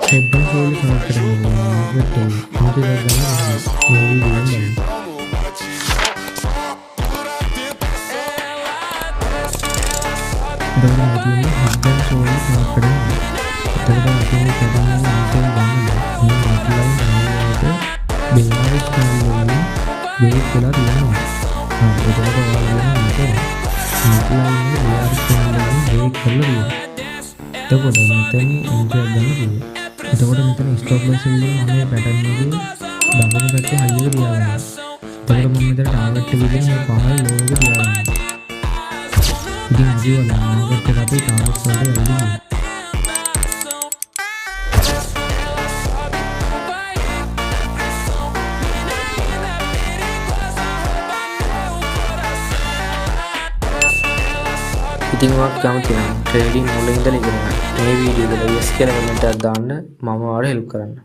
Headband slowly connected and with the maybe even the headband slowly connected එතකොට මෙතන enter ගන්න පුළුවන්. එතකොට මෙතන ස්ටොප් ලොස් එකේ මම පැටර්න් එකේ දකුණු පැත්තේ හයිය තියාගන්නවා. එතකොට මම මෙතන ටාගට් එක විදිහට මේ පහළ ලෝ එක තියාගන්නවා. ඉතින් අදිවල ටාගට් එක අපි ටාගට් වලට වැඩි. ඉතින් ඔයාලට කැමති නම් ට්‍රේඩින් මුලින් ඉඳලා ඉගෙන ගන්න. මේ වීඩියෝ වල yes කියලා කමෙන්ට් එකක් දාන්න මම ඔයාලට හෙල්ප් කරන්නම්.